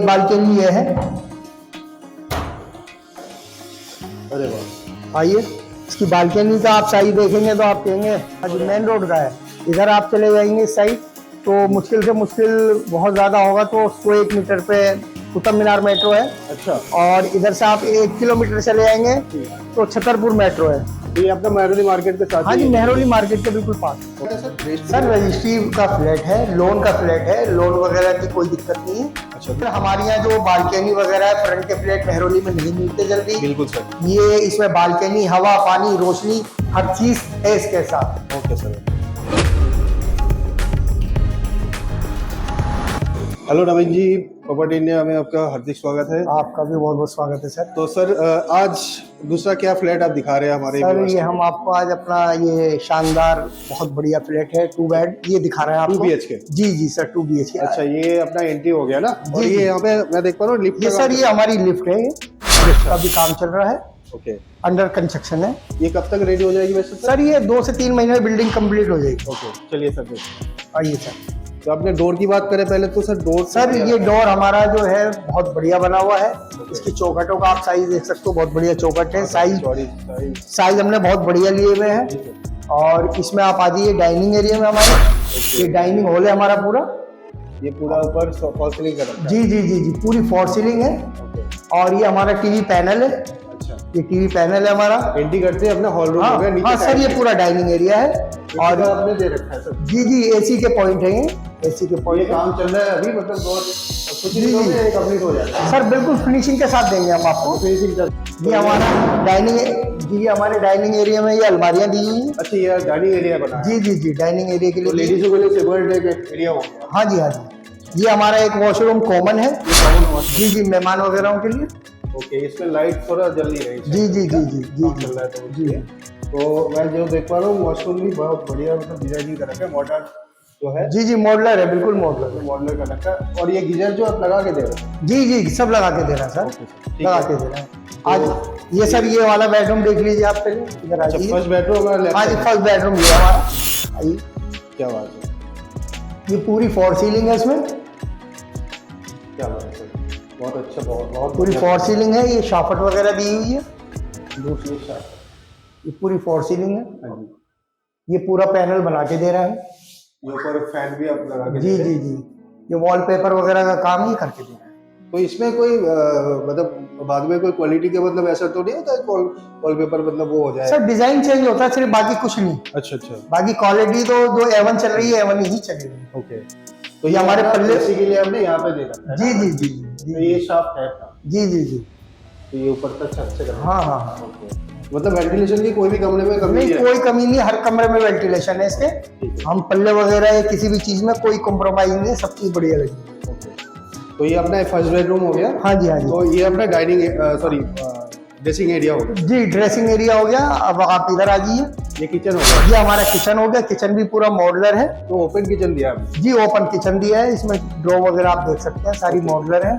Balcony ये है। अरे वाह, आइए, इसकी बालकनी का आप साइज देखेंगे तो आप कहेंगे आज मेन रोड का है। इधर आप चले जाएंगे साइड तो मुश्किल से मुश्किल बहुत ज़्यादा होगा तो उसको 1 मीटर पे कुतुब मीनार मेट्रो है। अच्छा। और इधर से आप 1 किलोमीटर चले जाएंगे तो छतरपुर मेट्रो है। ये अपना मेहरौली मार्केट के साथ हाँ जी, मेहरौली मार्केट के बिल्कुल पास। सर रजिस्ट्री का फ्लैट है, लोन का फ्लैट है, लोन वगैरह की कोई दिक्कत नहीं है। अच्छा, फिर हमारे यहाँ जो बालकनी वगैरह है, फ्रंट के फ्लैट मेहरौली में नहीं मिलते जल्दी। बिल्कुल सर। ये इसमें बालकनी, हवा, पानी, रोशनी हर चीज है इसके साथ। Okay sir. हेलो नवीन जी, प्रॉपर्टी इंडिया में आपका हार्दिक स्वागत है। आपका भी बहुत बहुत स्वागत है सर। तो सर आज दूसरा क्या फ्लैट आप दिखा रहे हैं हमारे सर viewers ये को? हम आपको आज अपना ये शानदार बहुत बढ़िया फ्लैट है, 2 बेड ये दिखा रहे हैं आपको। 2 BHK? जी जी सर, 2 BHK। अच्छा, ये अपना एंट्री हो गया ना। और जी, ये जी। यहाँ पे मैं देख पा रहा हूँ लिफ्ट ये सर ये हमारी लिफ्ट है, ये लिफ्ट का भी काम चल रहा है, ओके। अंडर कंस्ट्रक्शन है। ये कब तक रेडी हो जाएगी वैसे सर ये 2 से 3 महीने में बिल्डिंग कंप्लीट हो जाएगी। ओके, चलिए सर देखते हैं। आइए सर। तो आपने डोर की बात करें पहले तो सर डोर सर ये डोर हमारा जो है बहुत बढ़िया बना हुआ है। इसकी चौखटों का आप साइज देख सकते हो, बहुत बढ़िया चौखट है। साइज हमने बहुत बढ़िया लिए हुए हैं। और इसमें आप आ जाइए डाइनिंग एरिया में हमारे। ये डाइनिंग हॉल है हमारा पूरा। ये पूरा ऊपर फॉल सीलिंग का रखा है। जी जी जी जी, पूरी फॉर सीलिंग है। ओके। और ये हमारा टीवी पैनल है। अच्छा, ये टीवी पैनल है हमारा। एंट्री करते हैं अपना हॉल रूम हो गया। हाँ नीचे हाँ सर, ये पूरा डाइनिंग एरिया है। और और आपने दे रखा है सर। जी जी, एसी के पॉइंट है, ये एसी के ये पॉइंट। काम चल रहा है अभी, मतलब कुछ जी, दिनों जी। में कंप्लीट हो जाएगा। सर बिल्कुल फिनिशिंग के साथ देंगे हम आपको। फिनिशिंग चल। ये हमारा डाइनिंग, जी हमारे डाइनिंग एरिया में ये अलमारियां दी हुई हैं। अच्छा, ये डाइनिंग एरिया बना है। जी जी जी, डाइनिंग एरिया के तो लिए। लेडीजों के लिए सेपरेट एरिया हो गया। हाँ जी हाँ जी, ये हमारा एक वॉशरूम कॉमन है। जी जी, मेहमान वगैरह के लिए। ओके, इसमें लाइट थोड़ा जल नहीं रही। जी जी जी जी जी काम चल रहा है तो इसलिए। तो मैं जो देख पा रहा हूँ वॉशरूम भी बहुत बढ़िया, मतलब डिजाइनिंग कर रखा है, मॉडर्न जो है। जी जी, मॉडलर है, बिल्कुल मॉडलर है। मॉडलर का रखा है। और ये गीजर जो आप लगा के दे रहे हैं। जी जी, सब लगा के दे रहा है सर। ठीक लगा है। के दे रहा है आज। ये सर ये वाला बेडरूम देख लीजिए आप पहले, इधर आ अच्छा, जाइए। फर्स्ट बेडरूम हमारा हाँ जी, लेफ्ट। फर्स्ट बेडरूम ये हमारा। आइए, क्या बात है, ये पूरी फॉर सीलिंग है इसमें। क्या बात है सर, बहुत अच्छा, बहुत बहुत पूरी बढ़िया। फॉर सीलिंग है, ये शाफट वगैरह दी हुई है। दूसरी साइड। ये पूरी फॉर सीलिंग है। हाँ जी। ये पूरा पैनल बना के दे रहा है। ये ऊपर फैन भी आप लगा के जी दे रहे जी हैं। जी, ये वॉलपेपर वगैरह का काम ही करके दे रहा है। तो इसमें कोई मतलब बाद में कोई क्वालिटी के मतलब ऐसा तो नहीं होता है वॉलपेपर मतलब वो हो जाए? सर डिजाइन चेंज होता है सिर्फ, बाकी कुछ नहीं। अच्छा अच्छा, बाकी क्वालिटी तो जो A1 चल रही है A1 ही चलेगी। ओके। तो ये हमारे पल्ले इसी के लिए हमने यहाँ पे दे रखा है जी ना? जी जी तो जी ये शाफ्ट है अपना। जी जी जी। तो ये ऊपर तक छत से करना। हाँ हाँ हाँ, ओके। मतलब वेंटिलेशन की कोई भी कमरे में कमी नहीं नहीं है? कोई कमी नहीं, हर कमरे में वेंटिलेशन है इसके। ठीक है। हम पल्ले वगैरह या किसी भी चीज में कोई कॉम्प्रोमाइज नहीं है, सब चीज बढ़िया लगी। ओके। तो ये अपना फर्स्ट बेडरूम हो गया। हाँ जी हाँ जी। तो ये अपना डाइनिंग सॉरी ड्रेसिंग एरिया हो गया। जी, ड्रेसिंग एरिया हो गया। अब आप इधर आ जाइए। ये किचन हो गया। ये हमारा किचन हो गया। किचन भी पूरा मॉडलर है। तो ओपन किचन दिया आपने। जी, ओपन किचन दिया है, इसमें ड्रॉ वगैरह आप देख सकते हैं, सारी मॉडलर है।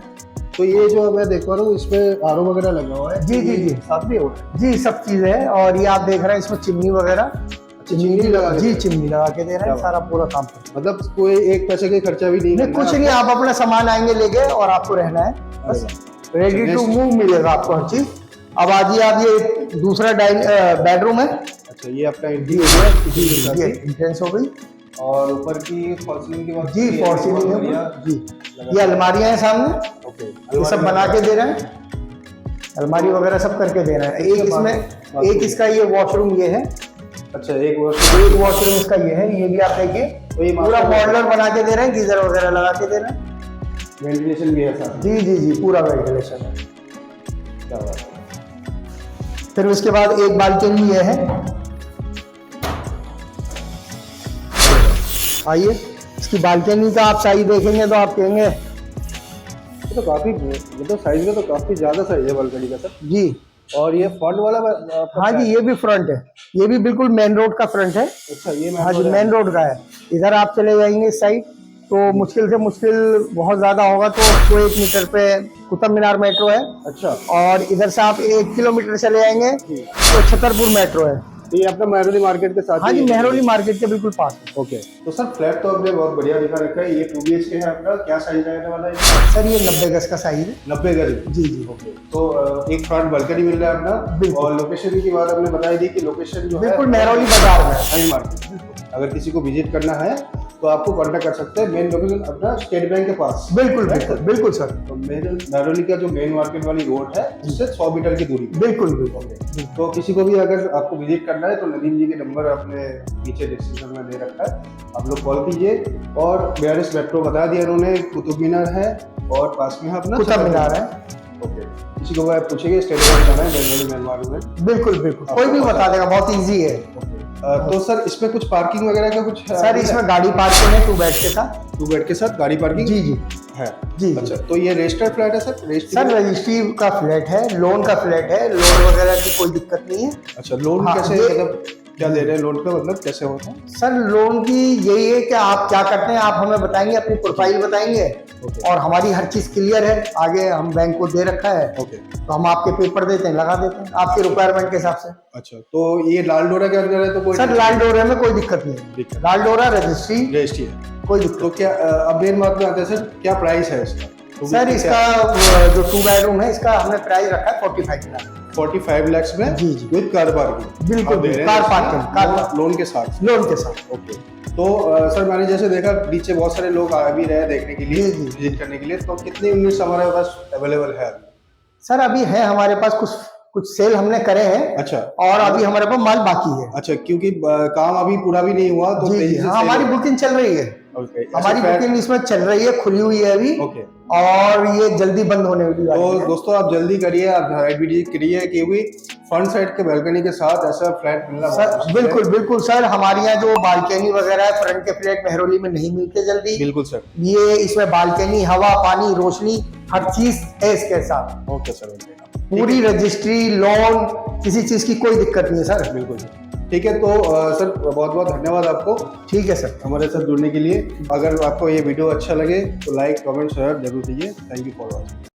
तो ये जो मैं देख पा रहा हूँ इसमें आरओ वगैरह लगा हुआ है। जी, जी, जी। साथ भी होगा। जी, सब चीज है। और ये आप देख रहे हैं इसमें चिमनी वगैरह। चिमनी लगा के जी, दे रहे हैं। चिमनी लगा के दे रहे हैं, क्या सारा पूरा काम कर। मतलब कोई एक पैसे का खर्चा भी नहीं नहीं करना कुछ है नहीं, आपको? आप अपना सामान आएंगे लेके और आपको रहना है बस। रेडी टू मूव मिलेगा आपको हर चीज। अब आजिए आप, ये दूसरा बेडरूम है। अच्छा, ये आपका जी एंट्री हो गया। जी, ये एंट्रेंस हो गई। और ऊपर की फॉल सीलिंग की बात जी, करें, फॉर ये सीलिंग बहुत है बढ़िया जी। ये अलमारियां हैं सामने, ओके। ये सब बना के दे रहे हैं, अलमारी वगैरह सब करके दे रहे हैं। एक इसमें, एक इसका ये वॉशरूम ये है। अच्छा, एक एक वॉशरूम इसका ये है, ये भी आप देखिए तो ये पूरा मॉडलर बना के दे रहे हैं, गीजर वगैरह लगा के दे रहे हैं। वेंटिलेशन भी है साथ। जी जी जी, पूरा वेंटिलेशन है। क्या बात है। फिर उसके बाद एक बालकनी ये है। आइए, इसकी बालकनी का आप साइज देखेंगे तो आप कहेंगे ये तो काफी मतलब साइज में तो काफी ज्यादा साइज है बालकनी का सर। जी। और ये फ्रंट वाला आपका हाँ क्या जी, है? ये भी फ्रंट है। ये भी बिल्कुल मेन रोड का फ्रंट है। अच्छा, ये हाँ जी, मेन रोड का है। इधर आप चले जाएंगे इस साइड तो मुश्किल से मुश्किल बहुत ज्यादा होगा तो उसको 1 मीटर पे कुतुब मीनार मेट्रो है। अच्छा। और इधर से आप 1 किलोमीटर चले जाएंगे तो छतरपुर मेट्रो है। तो ये अपना मेहरौली मार्केट के साथ हाँ ही जी, है। मेहरौली मार्केट के बिल्कुल पास है। ओके, तो सर फ्लैट तो आपने बहुत बढ़िया दिखा रखा है। ये 2 BHK है आपका, क्या साइज रहने वाला है? सर ये 90 गज का साइज है। 90 गज। जी जी। ओके, तो एक फ्रंट बालकनी मिल रहा है अपना। बिल्कुल। और लोकेशन की बात आपने बताई दी कि लोकेशन जो है बिल्कुल मेहरौली बाजार में है। मेहरौली मार्केट। अगर किसी को विजिट करना है तो आपको कांटेक्ट कर सकते हैं। मेन लोकेशन अपना स्टेट बैंक के पास। बिल्कुल Right, बिल्कुल sir? बिल्कुल सर। तो मेहरौली का जो मेन मार्केट वाली रोड है उससे 100 मीटर की दूरी पे। बिल्कुल बिल्कुल। तो किसी को भी अगर आपको विजिट करना है तो नदीम जी के नंबर आपने नीचे डिस्क्रिप्शन में दे रखा है, आप लोग कॉल कीजिए। और BRS मेट्रो बता दिया उन्होंने, कुतुब मीनार है और पास में है अपना कुतुब मीनार है। ओके, किसी को आप पूछेंगे स्टेट बैंक जाना है मेहरौली मेन मार्केट में। बिल्कुल बिल्कुल, कोई भी बता देगा, बहुत इजी है। तो सर इसमें कुछ पार्किंग वगैरह का कुछ सर इसमें गाड़ी पार्किंग है 2 बेड के साथ। 2 बेड के साथ गाड़ी पार्किंग जी जी है। जी। अच्छा, तो ये रजिस्टर्ड फ्लैट है सर? सर रजिस्ट्री का फ्लैट है, लोन का फ्लैट है, लोन वगैरह की कोई दिक्कत नहीं है। अच्छा, लोन हाँ, कैसे, ये- मतलब क्या दे रहे हैं लोन का, मतलब कैसे होता है? सर लोन की यही है कि आप क्या करते हैं, आप हमें बताएंगे, अपनी प्रोफाइल बताएंगे और हमारी हर चीज क्लियर है, आगे हम बैंक को दे रखा है, ओके, तो हम आपके पेपर देते हैं, लगा देते हैं आपके रिक्वायरमेंट के हिसाब से। अच्छा, तो ये लाल डोरा के अंदर है तो कोई सर लाल डोरे में कोई दिक्कत नहीं है, दिक्कत। लाल डोरा रजिस्ट्री रजिस्ट्री है। कोई दिक्कत तो क्या अब मेन बात में आते हैं सर, क्या प्राइस है इसका? तो सर क्या- इसका जो 2 बेडरूम है इसका हमने प्राइस रखा है 45 लाख। 45 लाख में जी, जी। With car parking. बिल्कुल, आप दे रहे हैं कार इसमें पार्किंग, कार पार्किंग। लोन के साथ। लोन के साथ। ओके, तो सर मैंने जैसे देखा नीचे बहुत सारे लोग आ भी रहे हैं देखने के लिए, जी, जी। विजिट करने के लिए, तो कितने यूनिट्स हमारे पास अवेलेबल है अभी? सर अभी है हमारे पास कुछ सेल हमने करे हैं। अच्छा। और अभी हमारे पास माल बाकी है। अच्छा, क्योंकि काम अभी पूरा भी नहीं हुआ तो जी तेजी जी से हाँ, sale हमारी हो- बुकिंग चल रही है। ओके, हमारी ऐसे बुकिंग इसमें चल रही है, खुली हुई है अभी। ओके, और ये जल्दी बंद होने वाली तो है। दोस्तों आप जल्दी करिए, आप राइट विजिट करिए, क्योंकि फ्रंट साइड के बालकनी के साथ ऐसा फ्लैट मिलना बहुत सर मुश्किल है। बिल्कुल बिल्कुल सर, हमारे यहाँ जो बालकनी वगैरह है, फ्रंट के फ्लैट मेहरौली में नहीं मिलते जल्दी। बिल्कुल सर। ये इसमें बालकनी, हवा, पानी, रोशनी, हर चीज है इसके साथ। ओके सर, ओके, पूरी रजिस्ट्री, लोन, किसी चीज की कोई दिक्कत नहीं है सर। बिल्कुल ठीक है। तो सर बहुत बहुत धन्यवाद आपको ठीक है सर। हमारे साथ जुड़ने के लिए। अगर आपको ये वीडियो अच्छा लगे तो लाइक, कमेंट, शेयर जरूर कीजिए। Thank you for watching.